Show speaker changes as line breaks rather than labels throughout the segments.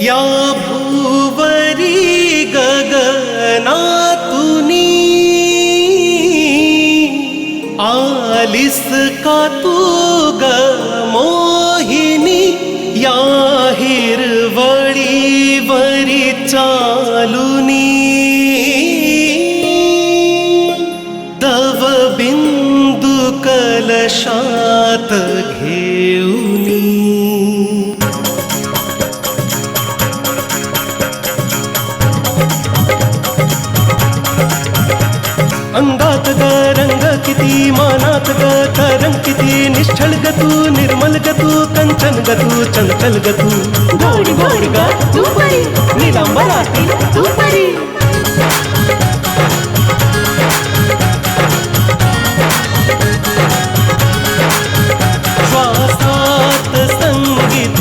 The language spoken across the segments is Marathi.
या भूवरी गगनातुनी आलिस का तू ग मोहिनी, या हिरवळीवरी चालुनी दव बिंदू कलशात घेऊनी. अंगात ग रंग किती, मानात ग तरंग किती, निश्चल ग तू, निर्मल ग तू, कंचन ग तू, चंचल ग तू, गोड गोड ग तू परी, निलांबराती तू परी. श्वासात संगीत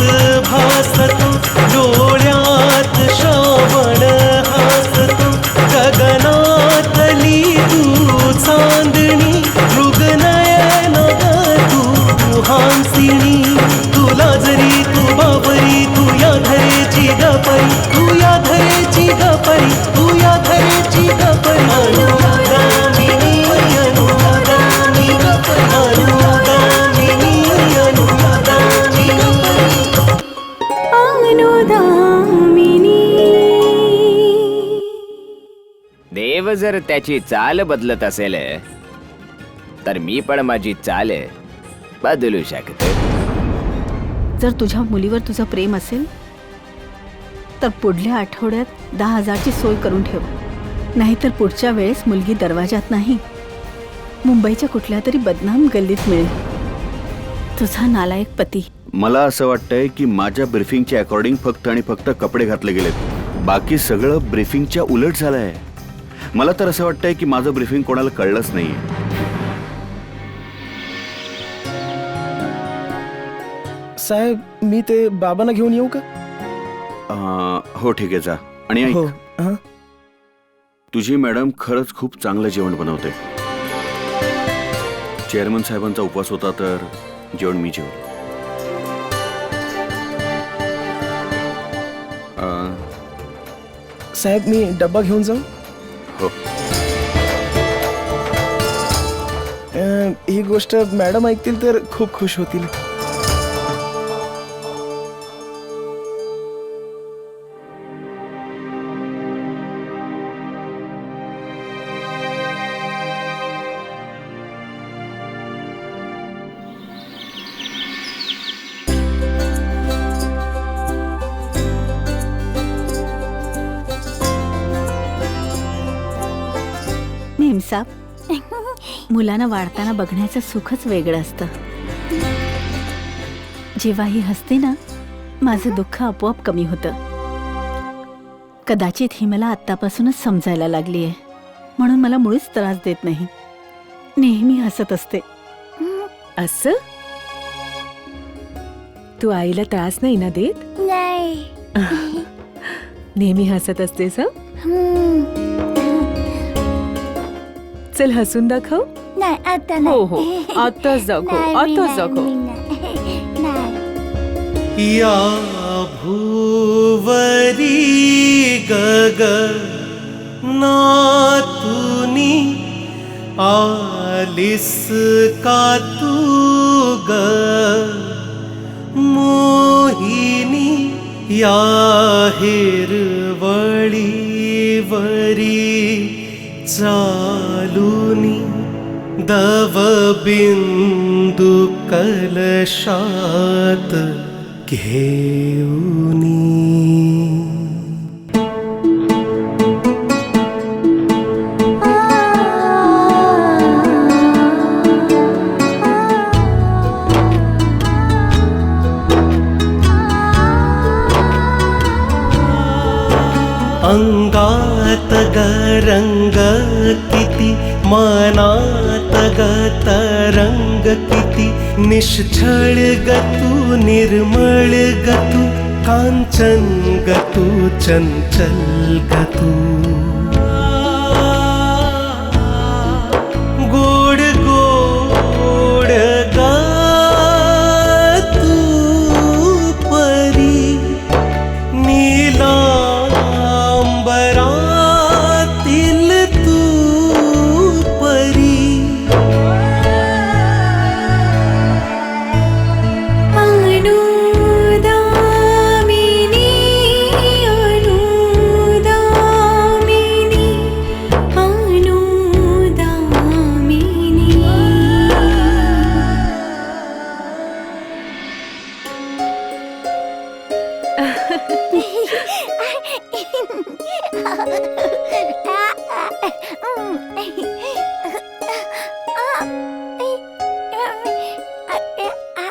भासतो, डोळ्यात श्रावण हासतो, गगनातली तू चांदणी, मृगनयन तू हांसिणी. तुला जरी तू बाबरी, तू या धरेची गपरी, तू या धरेची गपरी, तू या धरेची गपरी. अनुगामिनी अनुगामिनी अनुगामिनी अनुगामिनी.
देव जर त्याची चाल बदलत असेल तर मी पण माझी चाल बदलू शकते.
जर तुझ्या मुलीवर तुझं प्रेम असेल तर पुढल्या आठवड्यात 10,000ची सोय करून ठेव. नाहीतर पुढच्या वेळेस मुलगी दरवाजात नाही, मुंबईच्या कुठल्या तरी बदनाम गल्लीत मिळेल. तुझा नालायक पती.
मला असं वाटतंय की माझ्या ब्रीफिंगच्या अकॉर्डिंग फक्त आणि फक्त कपडे घातले गेलेत, बाकी सगळं ब्रीफिंगच्या उलट झालंय. मला तर असं वाटतंय की माझं ब्रीफिंग कोणाला कळलंच नाहीये.
साहेब, मी ते बाबांना घेऊन येऊ का?
हो ठीक आहे, जा. आणि ऐक,
हो. हं?
तुझी मॅडम खरंच खूप चांगलं जेवण बनवते. चेअरमन साहेबांचा उपवास होता तर जेवण मी जेवलो.
साहेब, मी डब्बा घेऊन जाऊ?
हो.
ही गोष्ट मॅडम ऐकतील तर खूप खुश होतील.
मेमसाब, मुलांना वाढताना बघण्याचं सुखच वेगळं असतं. जेव्हा ही हसते ना, माझं दुःख आपोआप कमी होतं. कदाचित ही मला आत्तापासूनच समजायला लागली आहे, म्हणून मला मुळीच त्रास देत नाही. नेहमी हसत असते.
असं? तू आईला त्रास नाही ना देत?
नाही.
नेहमी हसत असतेस. चल हसून दाखव.
नाही, आता
हो
नाही.
हो, आताच दाखव,
नाही,
आताच दाखव.
नाही.
या भूवरी गगनातुनी आलिस का तू ग मोहिनी, या हिरवळीवरी चालुनी दव बिंदू कलशात घेऊनी. अंगात ग रंग किती, मनात ग तरंग किती, निश्चळ ग तू, निर्मळ ग तू, कांचन ग तू, चंचल ग तू, गोड गोड ग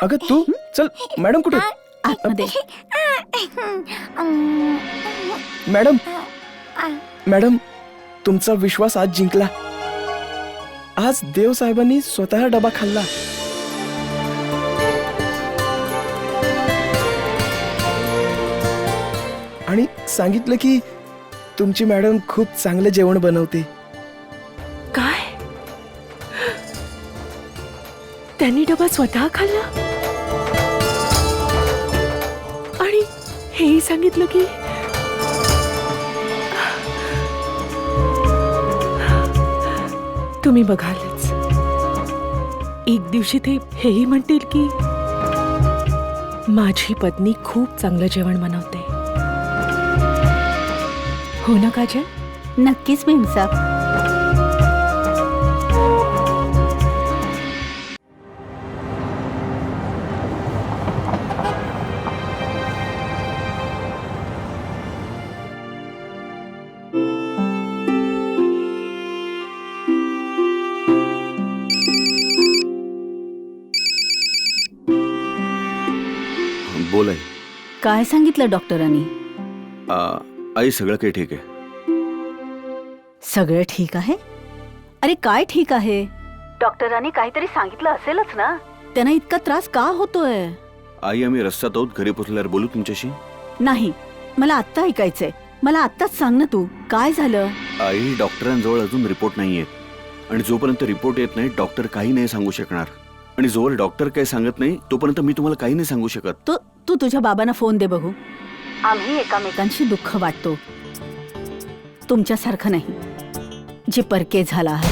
अगं तू चल. मॅडम कुठे?
आतमध्ये.
मॅडम मॅडम तुमचा विश्वास आज जिंकला. आज देव साहेबांनी स्वतः डबा खाल्ला. आणि सांगितलं की तुमची मॅडम खूप चांगलं जेवण बनवते.
काय? त्यांनी डबा स्वतः खाल्ला आणि हेही सांगितलं की तुम्ही बघालच एक दिवशी ते हेही म्हणतील की माझी पत्नी खूप चांगलं जेवण बनवते. हो ना काजल?
नक्कीच मेमसाब.
बोल आई.
काय सांगितलं डॉक्टरांनी?
आई सगळं काही ठीक आहे.
सगळं ठीक आहे? अरे काय ठीक आहे? डॉक्टरांनी काहीतरी सांगितलं असेलच ना. त्यांना इतका त्रास का होतोय?
आई आम्ही रस्त्यात आहोत, घरी पोचल्यावर बोलू तुमच्याशी.
नाही, मला आत्ता ऐकायचंय. मला आत्ताच सांग ना तू, काय झालं?
आई डॉक्टरांजवळ अजून रिपोर्ट नाहीये आणि जोपर्यंत रिपोर्ट येत नाही डॉक्टर काही नाही सांगू शकणार. आणि जोवर डॉक्टर काही सांगत नाही तोपर्यंत मी तुम्हाला काही नाही सांगू शकत.
तू तुझ्या बाबांना फोन दे बघू. आम्ही एकामेकांशी दुःख वाटतो, तुमच्यासारखं नाही जे परके झाला आहे.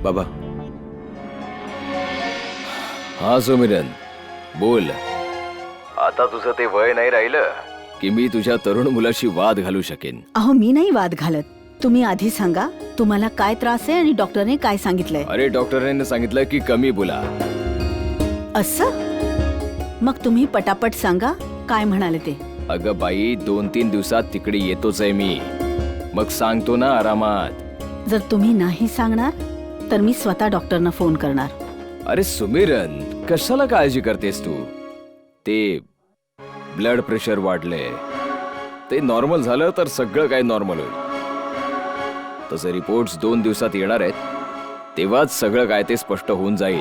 बाबा.
हा सुमिरन बोल. आता तुझं ते वय नाही राहिलं की मी तुझ्या तरुण मुलाशी वाद घालू शकेन.
अहो मी नाही वाद घालत. तुम्ही आधी सांगा तुम्हाला काय त्रास आहे आणि डॉक्टरने काय सांगितलंय.
अरे डॉक्टरांनी सांगितलं की कमी बोला.
असं? मग तुम्ही पटापट सांगा काय म्हणाले ते.
अगं बाई 2-3 दिवसात तिकडे येतोच आहे मी. मग सांगतो ना आरामात.
जर तुम्ही नाही सांगणार तर मी स्वतः डॉक्टरना फोन करणार.
अरे सुमिरन कशाला काळजी करतेस तू? ते ब्लड प्रेशर वाढले, ते नॉर्मल झालं तर सगळं काही नॉर्मल होईल. तसे रिपोर्ट्स 2 दिवसात येणार आहेत, तेव्हाच सगळं काय ते स्पष्ट होऊन जाईल.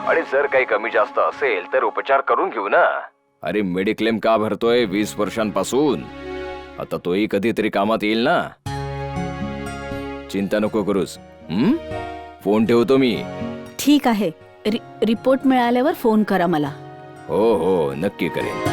आणि जर काही कमी जास्त असेल तर उपचार करून घेऊ ना. अरे मेडिक्लेम का भरतोय 20 वर्षांपासून? आता तोही कधीतरी कामात येईल ना. चिंता नको करूस. फोन ठेवतो मी.
ठीक आहे. रिपोर्ट मिळाल्यावर फोन करा मला.
हो हो नक्की करेन.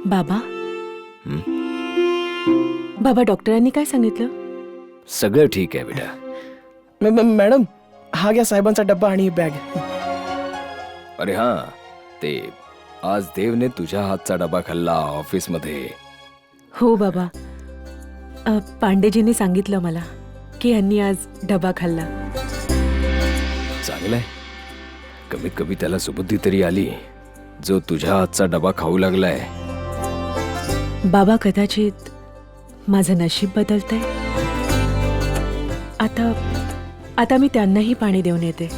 बाबा. बाबा डॉक्टरांनी काय सांगितलं?
सगळं ठीक आहे बेटा.
मॅडम हा घ्या साहेबांचा डब्बा आणि बॅग.
अरे हा, ते आज देवने तुझ्या हातचा डबा खाल्ला ऑफिस मध्ये.
हो बाबा, पांडेजींनी सांगितलं मला की यांनी आज डबा खाल्ला.
चांगलंय. कमीत कमी त्याला सुबुद्धी तरी आली, जो तुझ्या हातचा डबा खाऊ लागलाय.
बाबा कदाचित माझं नशीब बदलतंय. आता मी त्यांनाही पाणी देऊन येते.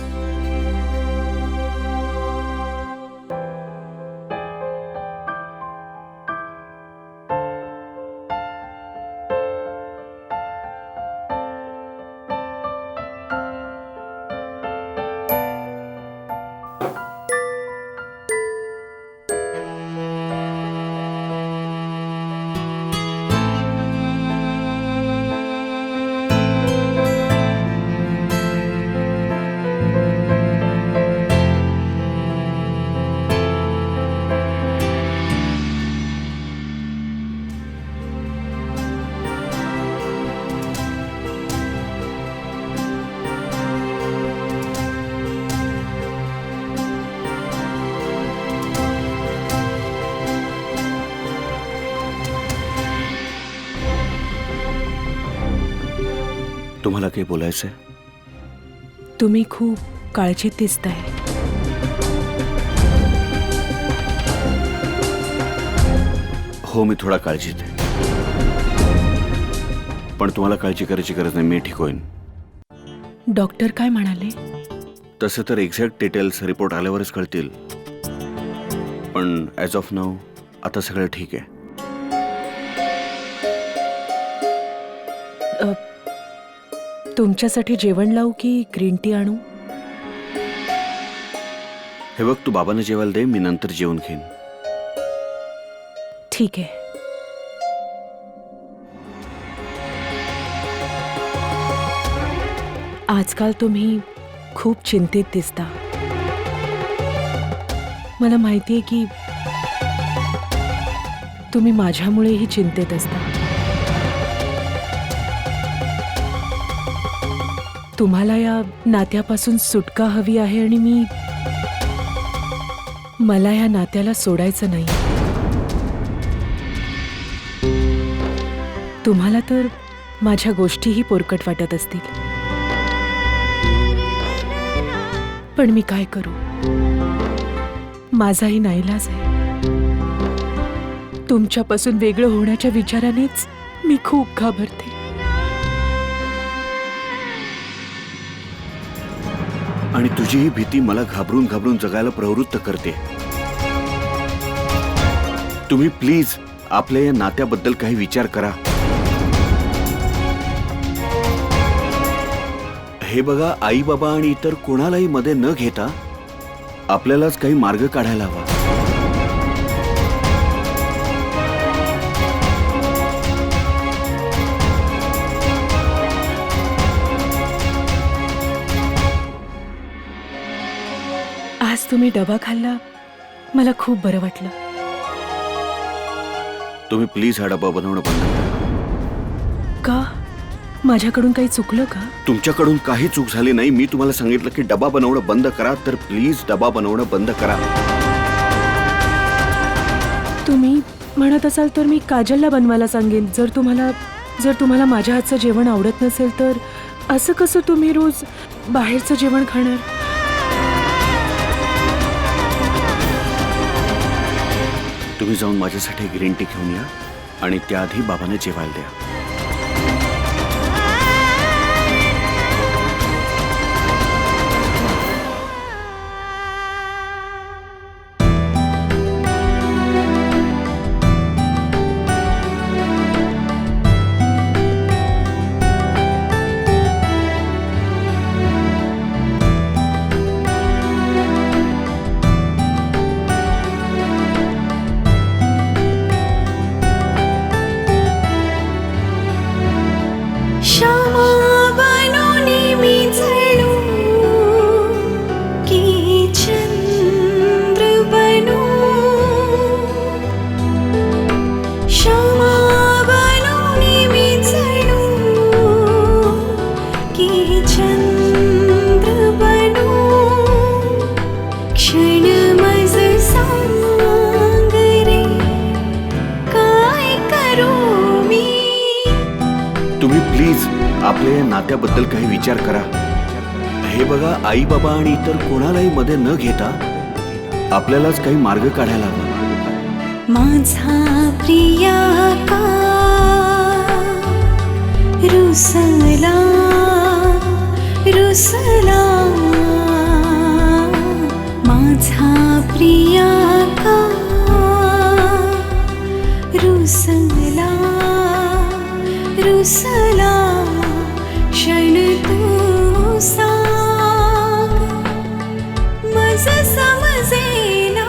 तुम्हाला काही बोलायचंय?
तुम्ही खूप काळजीत दिसताय.
हो, मी थोडा काळजीत आहे, पण तुम्हाला काळजी करायची गरज नाही. मी ठीक होईन.
डॉक्टर काय म्हणाले?
तसं तर एक्झॅक्ट डिटेल्स रिपोर्ट आल्यावरच कळतील, पण ॲज ऑफ नाऊ आता सगळं ठीक आहे.
तुमच्यासाठी जेवण लावू की ग्रीन टी आणू?
हे बघ, तू बाबांना जेवायला दे, मी नंतर जेवण घेईन.
ठीक आहे. आजकाल तुम्ही खूप चिंतित दिसता. मला माहितीये की तुम्ही माझ्यामुळेही चिंतित असता. तुम्हाला या नात्यापासून सुटका हवी आहे आणि मला या नात्याला सोडायचं नाही. तुम्हाला तर माझ्या गोष्टीही पोरकट वाटत असतील, पण मी काय करू? माझाही नाईलाज आहे. तुमच्यापासून वेगळं होण्याच्या विचारानेच मी खूप घाबरते.
आणि तुझी ही भीती मला घाबरून घाबरून जगायला प्रवृत्त करते. तुम्ही प्लीज आपल्या या नात्याबद्दल काही विचार करा. हे बघा, आई बाबा आणि इतर कोणालाही मध्ये न घेता आपल्यालाच काही मार्ग काढायला हवा.
आज तुम्ही डबा खाल्ला, मला खूप बरं वाटलं.
तुम्ही प्लीज हा डबा बनवणं बंद करा.
का? माझ्याकडून काही चुकलं का?
तुमच्याकडून काही चूक झाली नाही. मी तुम्हाला सांगितलं की डबा बनवणं बंद करा, तर प्लीज डबा बनवणं बंद करा.
तुम्ही म्हणत असाल तर मी काजलला बनवायला सांगेन. जर तुम्हाला माझ्या हातचं जेवण आवडत नसेल तर असं कसं तुम्ही रोज बाहेरचं जेवण खाणार?
तुम्ही जाऊन माझ्यासाठी ग्रीन टी घेऊन या आणि त्याआधी बाबांना जेवायला द्या. तुम्ही प्लीज आपल्या या नात्याबद्दल काही विचार करा. हे बघा, आई बाबा आणि इतर कोणालाही मध्ये न घेता आपल्यालाच काही मार्ग काढायला हवा.
माझा प्रिया का रुसला रुसला, माझा प्रिया का रुसला रुसला, क्षण तू सांग मज समजेना.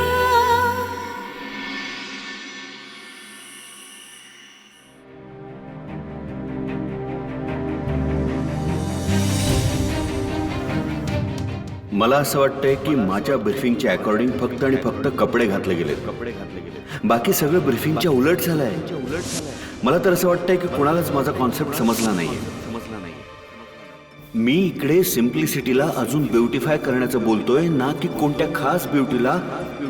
मला असं वाटतंय की माझ्या ब्रीफिंगच्या अकॉर्डिंग फक्त आणि फक्त कपडे घातले गेले. बाकी सगळं ब्रीफिंगच्या उलट झालंय. मला तर असं वाटतंय की कोणालाच माझा कॉन्सेप्ट समजला नाहीये. मी इकडे सिम्प्लिसिटीला अजून ब्युटिफाय करण्याचं बोलतोय, ना की कोणत्या खास ब्युटीला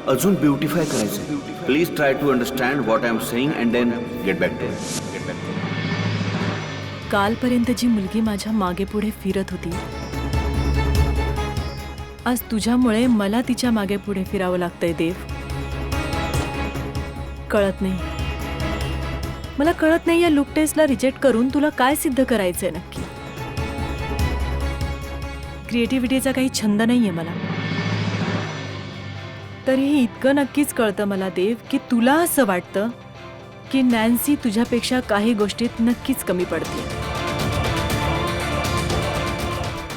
अजून ब्युटिफाय करायचं. Please try to understand what I am saying and then get back to.
कालपर्यंत जी मुलगी माझ्या मागे पुढे फिरत होती, आज तुझ्यामुळे मला तिच्या मागे पुढे फिरावं लागतंय देव. कळत नाही, मला कळत नाही या लुक टेस्टला रिजेक्ट करून तुला काय सिद्ध करायचंय नक्की. क्रिएटिव्हिटीचा काही छंद नाहीये मला. तरीही इतकं नक्कीच कळतं मला देव की तुला असं वाटतं की नॅन्सी तुझ्यापेक्षा काही गोष्टीत नक्कीच कमी पडते.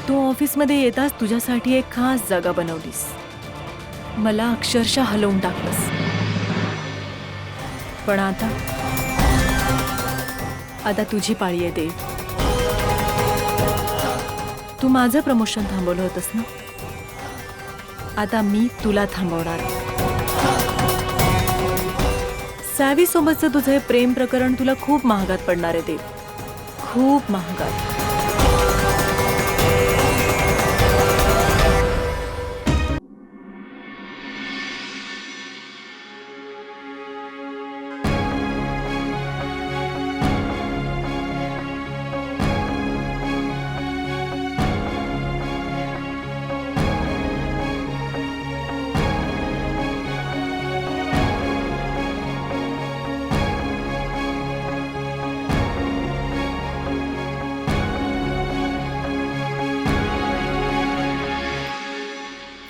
तू ऑफिसमध्ये येताच तुझ्यासाठी एक खास जागा बनवलीस, मला अक्षरशः हलवून टाकलंस. पण आता तुझी पाळी आहे देव. तू माझं प्रमोशन थांबवलं होतंस ना, आता मी तुला थांबवणार. सॅवी सोबतचं तुझं हे प्रेम प्रकरण तुला खूप महागात पडणार आहे देव, खूप महागात.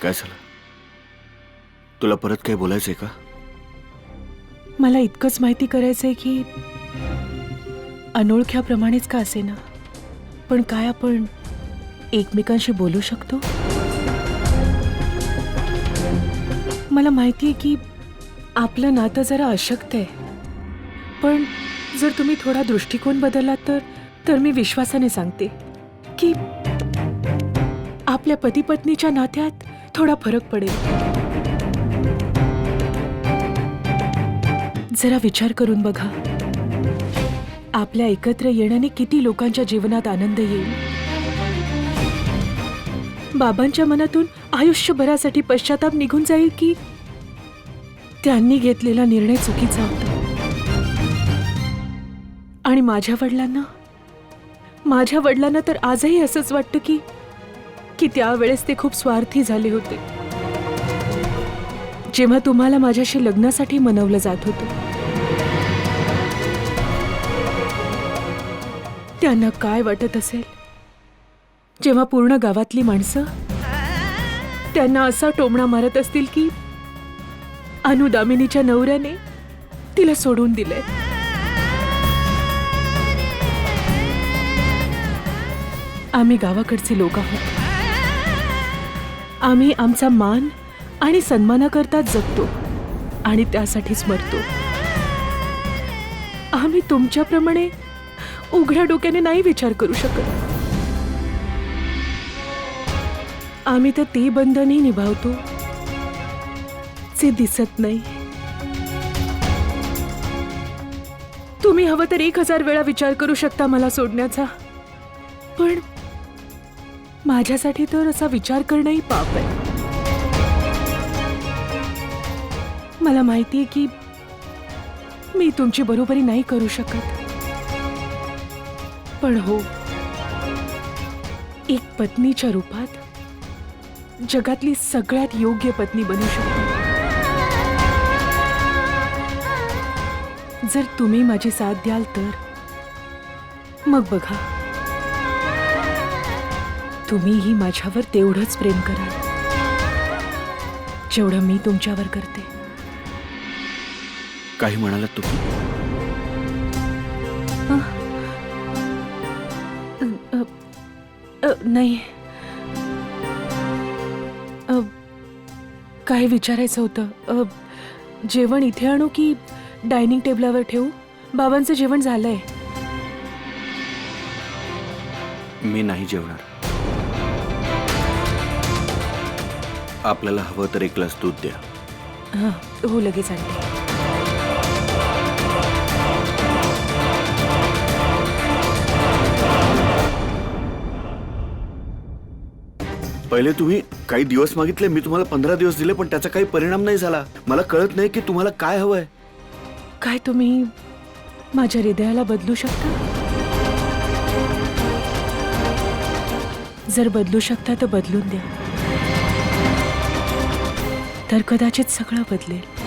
काय झालं? तुला परत काय बोलायचंय का?
मला इतकंच माहिती करायचंय की अनोळख्याप्रमाणेच का असेना, पण काय आपण एकमेकांशी बोलू शकतो? मला माहितीये की आपलं नातं जरा अशक्त आहे, पण जर तुम्ही थोडा दृष्टिकोन बदललात तर मी विश्वासाने सांगते की आपल्या पती पत्नीच्या नात्यात थोडा फरक पडेल. जरा विचार करून बघा, आपल्या एकत्र येण्याने किती लोकांच्या जीवनात आनंद येईल. बाबांच्या मनातून आयुष्यभरासाठी पश्चाताप निघून जाईल की त्यांनी घेतलेला निर्णय चुकीचा होता. आणि माझ्या वडिलांना तर आजही असंच वाटतं की त्यावेळेस ते खूप स्वार्थी झाले होते, जेव्हा तुम्हाला माझ्याशी लग्नासाठी मनवलं जात होतं. त्यांना काय वाटत असेल जेव्हा पूर्ण गावातली माणसं त्यांना असा टोमणा मारत असतील की अनुदामिनीच्या नवऱ्याने तिला सोडून दिलंय. आम्ही गावाकडचे लोक आहोत. आम्ही आमचा मान आणि सन्मानाकरता जगतो आणि त्यासाठीच मरतो. आम्ही तुमच्याप्रमाणे उघड्या डोक्याने नाही विचार करू शकत. आम्ही तर ते बंधनही निभावतो जे दिसत नाही. तुम्ही हवं तर 1000 वेळा विचार करू शकता मला सोडण्याचा, पण माझ्यासाठी तर असा विचार करणंही पाप आहे. मला माहितीये की मी तुमची बरोबरी नाही करू शकत, पण हो, एक पत्नीच्या रूपात जगातली सगळ्यात योग्य पत्नी बनू शकते. जर तुम्ही माझी साथ द्याल तर मग बघा, तुम्हीही माझ्यावर तेवढंच प्रेम कराल जेवढं मी तुमच्यावर करते.
काही म्हणालात तुम्ही?
नाही, काय विचारायचं होतं. जेवण इथे आणू की डायनिंग टेबलावर ठेवू? बाबांचं जेवण झालंय.
मी नाही जेवणार. आपल्याला हवं तर 1 ग्लास दूध द्या.
हां, हो, लगेच आणते.
पहिले तुम्ही काही दिवस मागितले, मी तुम्हाला 15 दिवस दिले, पण त्याचा काही परिणाम नाही झाला. मला कळत नाही की तुम्हाला काय हवंय.
काय तुम्ही माझ्या हृदयाला बदलू शकता? जर बदलू शकता तर बदलून द्या, तर कदाचित सगळं बदलेल.